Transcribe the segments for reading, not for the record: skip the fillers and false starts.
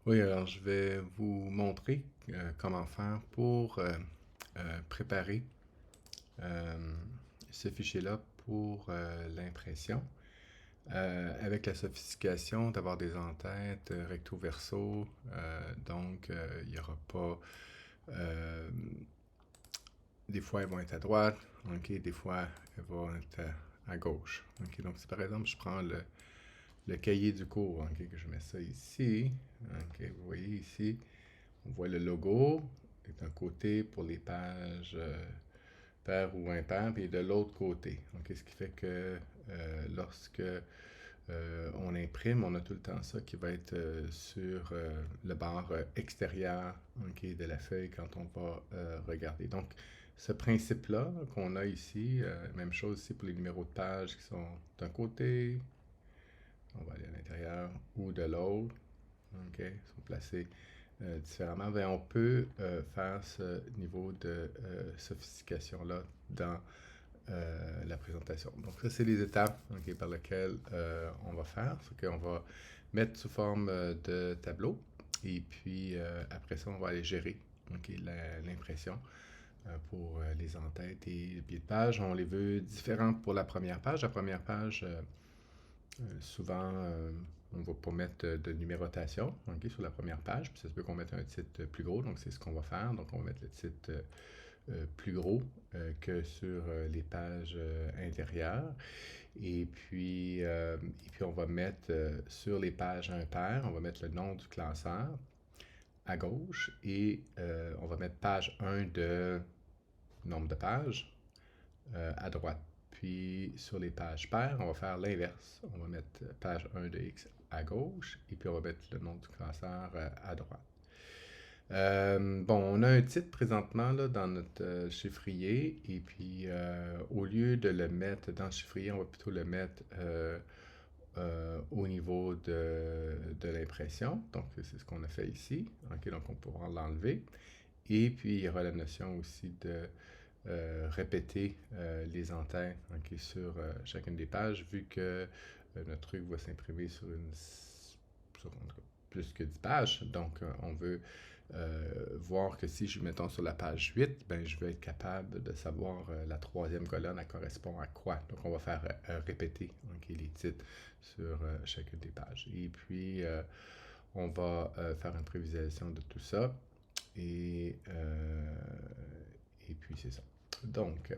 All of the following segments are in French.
Oui, alors je vais vous montrer comment faire pour préparer euh, ce fichier-là pour l'impression. Avec la sophistication d'avoir des entêtes recto verso, donc il n'y aura pas. euh, des fois, elles vont être à droite, ok, des fois, elles vont être à gauche. Ok, donc si par exemple je prends le cahier du cours, ok, que je mets ça ici, ok, vous voyez ici, on voit le logo est d'un côté pour les pages paires ou impaires, et de l'autre côté. Ok, ce qui fait que lorsque on imprime, on a tout le temps ça qui va être sur le bord extérieur ok, de la feuille quand on va regarder. Donc, ce principe-là qu'on a ici, même chose ici pour les numéros de page qui sont d'un côté, on va aller à l'intérieur, ou de l'autre, ok, sont placés différemment, ben, on peut faire ce niveau de sophistication-là dans la présentation. Donc ça, c'est les étapes ok, par lesquelles on va faire. C'est qu'on va mettre sous forme de tableau et puis après ça, on va aller gérer ok, l'impression pour les entêtes et les pieds de page. On les veut différentes pour la première page. La première page, souvent, on ne va pas mettre de numérotation ok, sur la première page, puis ça se peut qu'on mette un titre plus gros, donc c'est ce qu'on va faire. Donc on va mettre le titre plus gros que sur les pages intérieures. Et puis on va mettre sur les pages impaires, on va mettre le nom du classeur à gauche et on va mettre page 1 de nombre de pages à droite. Puis sur les pages paires, on va faire l'inverse. On va mettre page 1 de X à gauche et puis on va mettre le nom du classeur à droite. Bon, on a un titre présentement là, dans notre chiffrier et puis au lieu de le mettre dans le chiffrier, on va plutôt le mettre au niveau de l'impression. Donc, c'est ce qu'on a fait ici. Ok, donc, on pourra l'enlever. Et puis, il y aura la notion aussi de répéter les entêtes ok, sur chacune des pages, vu que notre truc va s'imprimer sur en tout cas, plus que 10 pages. Donc, on veut voir que si je mettons sur la page 8, ben, je vais être capable de savoir la troisième colonne, elle correspond à quoi. Donc, on va faire répéter okay, les titres sur chacune des pages. Et puis, on va faire une prévisualisation de tout ça. Et puis, c'est ça. Donc,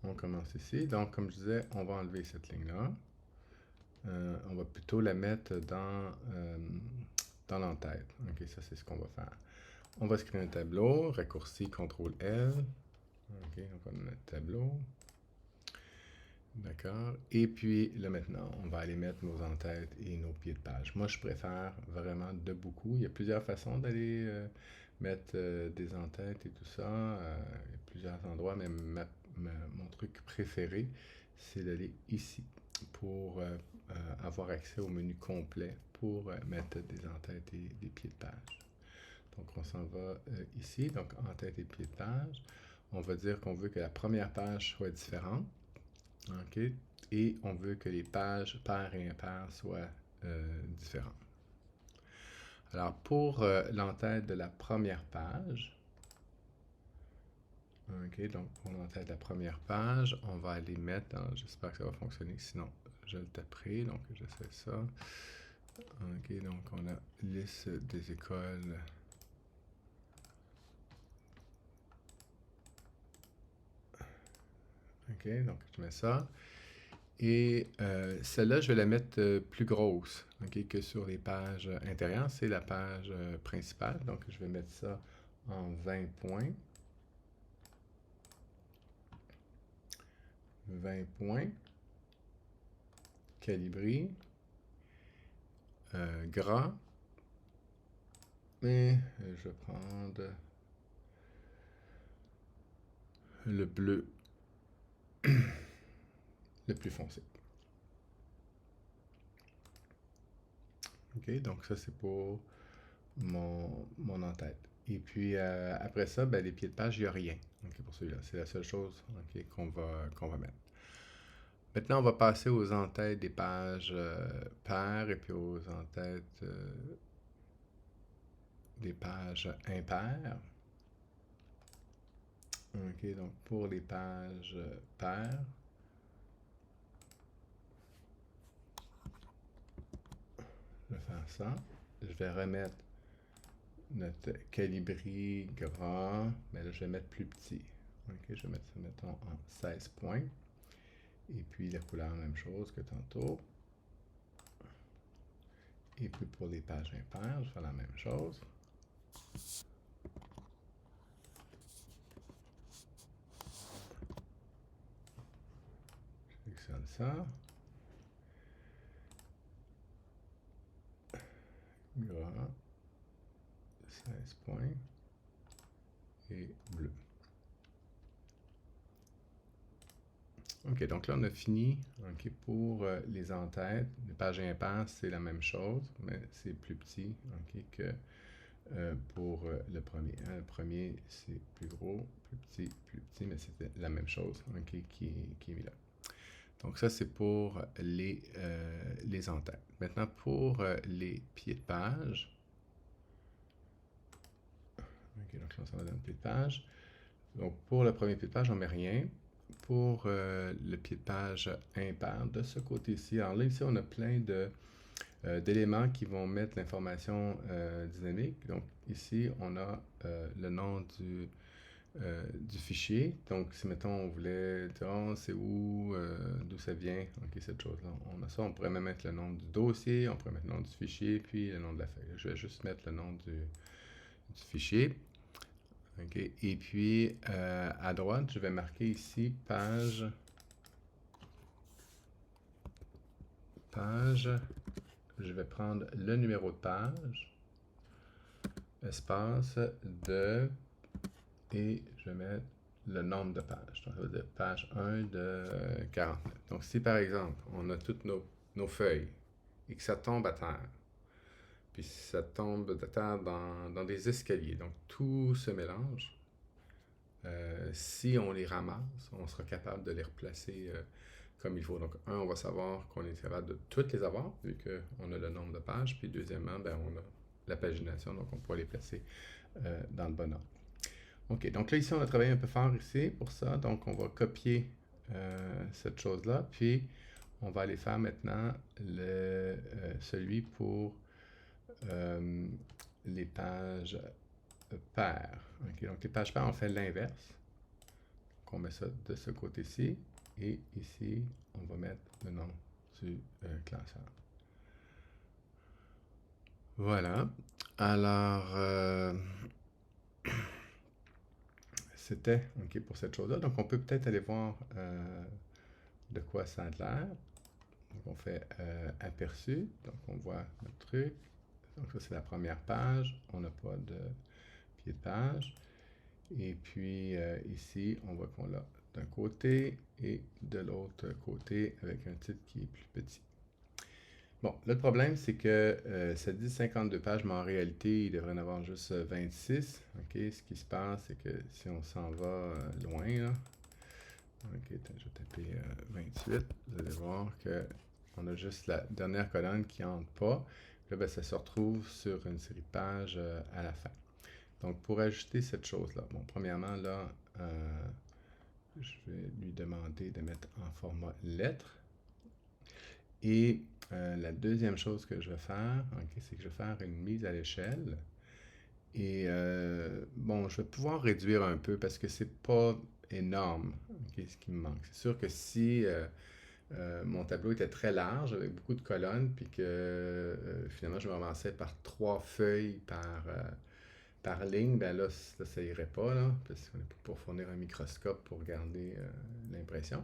on commence ici. Donc, comme je disais, on va enlever cette ligne-là. On va plutôt la mettre dans l'entête. Ok, ça c'est ce qu'on va faire. On va se créer un tableau, raccourci CTRL-L. Ok, donc on a notre tableau. D'accord. Et puis là maintenant, on va aller mettre nos entêtes et nos pieds de page. Moi, je préfère vraiment de beaucoup. Il y a plusieurs façons d'aller mettre des entêtes et tout ça. Il y a plusieurs endroits, mais mon truc préféré, c'est d'aller ici pour avoir accès au menu complet pour mettre des entêtes et des pieds de page. Donc, on s'en va ici, donc en-tête et pied de page. On va dire qu'on veut que la première page soit différente. OK? Et on veut que les pages paires et impaires soient différentes. Alors, pour l'entête de la première page, OK, donc pour l'entête de la première page, on va aller mettre dans, j'espère que ça va fonctionner, sinon je le taperai, donc j'essaie ça. OK, donc on a liste des écoles. OK, donc je mets ça. Et celle-là, je vais la mettre plus grosse ok, que sur les pages intérieures. C'est la page principale. Donc, je vais mettre ça en 20 points. 20 points. Calibré. Gras. Et je vais prendre le bleu le plus foncé. OK, donc ça, c'est pour mon en-tête. Et puis, après ça, ben, les pieds de page, il n'y a rien. OK, pour celui-là. C'est la seule chose ok, qu'on va mettre. Maintenant, on va passer aux en-têtes des pages paires et puis aux en-têtes des pages impaires. OK, donc pour les pages paires, je vais faire ça. Je vais remettre notre calibri gras, mais là, je vais mettre plus petit. OK, je vais mettre ça, mettons, en 16 points. Et puis la couleur, même chose que tantôt. Et puis pour les pages impaires, je fais la même chose. Je sélectionne ça. Gras, 16 points. Et bleu. OK, donc là, on a fini. OK, pour les en-têtes, les pages impaires, c'est la même chose, mais c'est plus petit, OK, que pour le premier. Le premier, c'est plus gros, plus petit, mais c'était la même chose, OK, qui est mis là. Donc ça, c'est pour les en-têtes. Maintenant, pour les pieds de page. OK, donc là, ça va dans le pied de page. Donc pour le premier pied de page, on ne met rien. Pour le pied de page impair, de ce côté-ci, alors là, ici, on a plein d'éléments qui vont mettre l'information dynamique. Donc ici, on a le nom du fichier. Donc si, mettons, on voulait dire, oh, c'est où, d'où ça vient, ok, cette chose-là. On a ça, on pourrait même mettre le nom du dossier, on pourrait mettre le nom du fichier, puis le nom de la feuille. Je vais juste mettre le nom du fichier. OK. Et puis, à droite, je vais marquer ici page. Je vais prendre le numéro de page, espace de, et je vais mettre le nombre de pages. Donc, ça veut dire page 1 de 49. Donc, si par exemple, on a toutes nos feuilles et que ça tombe à terre, puis ça tombe à terre dans des escaliers, donc tout se mélange. Si on les ramasse, on sera capable de les replacer comme il faut. Donc, on va savoir qu'on est capable de toutes les avoir, vu qu'on a le nombre de pages. Puis, deuxièmement, ben, on a la pagination, donc on pourra les placer dans le bon ordre. OK, donc là, ici, on a travaillé un peu fort ici pour ça. Donc, on va copier cette chose-là. Puis, on va aller faire maintenant celui pour les pages paires. OK, donc les pages paires, on fait l'inverse. Donc, on met ça de ce côté-ci. Et ici, on va mettre le nom du classeur. Voilà. Alors, c'était OK pour cette chose-là. Donc, on peut peut-être aller voir de quoi ça a l'air. Donc, on fait aperçu. Donc, on voit notre truc. Donc, ça, c'est la première page. On n'a pas de pied de page. Et puis, ici, on voit qu'on l'a d'un côté et de l'autre côté avec un titre qui est plus petit. Bon, là, le problème, c'est que ça dit 52 pages, mais en réalité, il devrait en avoir juste 26. OK, ce qui se passe, c'est que si on s'en va loin, là, OK, je vais taper 28, vous allez voir qu'on a juste la dernière colonne qui n'entre pas. Là, ben, ça se retrouve sur une série de pages à la fin. Donc, pour ajouter cette chose-là, bon, premièrement, là, je vais lui demander de mettre en format lettre. Et la deuxième chose que je vais faire, okay, c'est que je vais faire une mise à l'échelle. Et bon, je vais pouvoir réduire un peu parce que c'est pas énorme, okay, ce qui me manque. C'est sûr que si mon tableau était très large avec beaucoup de colonnes, puis que finalement je me ramassais par 3 feuilles par ligne, ben là, ça irait pas, là, parce qu'on est pour fournir un microscope pour regarder l'impression.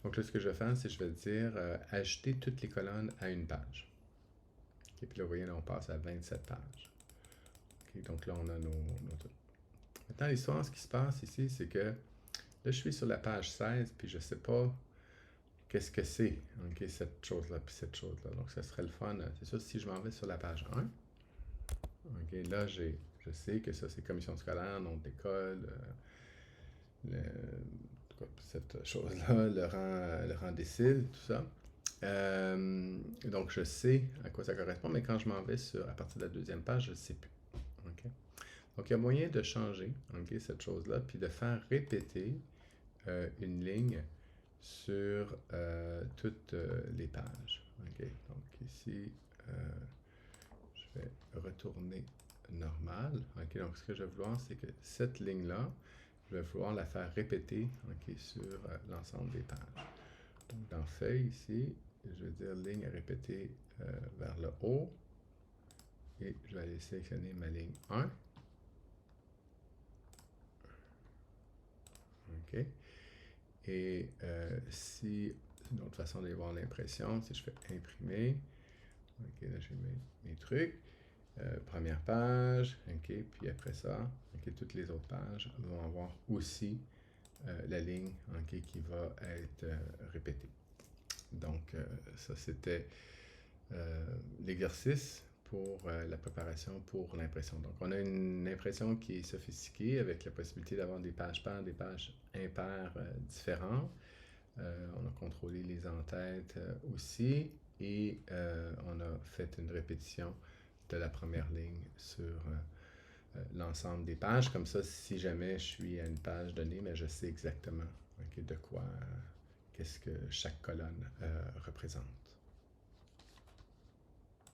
Donc là, ce que je vais faire, c'est que je vais dire ajouter toutes les colonnes à une page. Et puis là, vous voyez, là, on passe à 27 pages. Okay, donc là, on a nos trucs. Maintenant, l'histoire, ce qui se passe ici, c'est que là, je suis sur la page 16, puis je ne sais pas qu'est-ce que c'est, okay, cette chose-là, puis cette chose-là. Donc, ça serait le fun. C'est sûr, si je m'en vais sur la page 1, okay, là, je sais que ça, c'est commission scolaire, nom d'école, tout cas, cette chose-là le rend décile, tout ça. Donc, je sais à quoi ça correspond, mais quand je m'en vais à partir de la deuxième page, je ne sais plus. OK? Donc, il y a moyen de changer, OK, cette chose-là, puis de faire répéter une ligne sur toutes les pages. OK? Donc, ici, je vais retourner normal. OK? Donc, ce que je vais vouloir, c'est que cette ligne-là, je vais vouloir la faire répéter, OK, sur l'ensemble des pages. Donc, dans Feuille, ici, je vais dire ligne à répéter vers le haut. Et je vais aller sélectionner ma ligne 1. OK. Et si une autre façon de voir l'impression, si je fais imprimer, OK, là j'ai mes trucs. Première page, OK, puis après ça, OK, toutes les autres pages vont avoir aussi la ligne, OK, qui va être répétée. Donc, ça c'était l'exercice pour la préparation pour l'impression. Donc, on a une impression qui est sophistiquée avec la possibilité d'avoir des pages paires, des pages impaires différentes. On a contrôlé les entêtes aussi et on a fait une répétition de la première ligne sur l'ensemble des pages. Comme ça, si jamais je suis à une page donnée, mais je sais exactement de quoi, qu'est-ce que chaque colonne représente.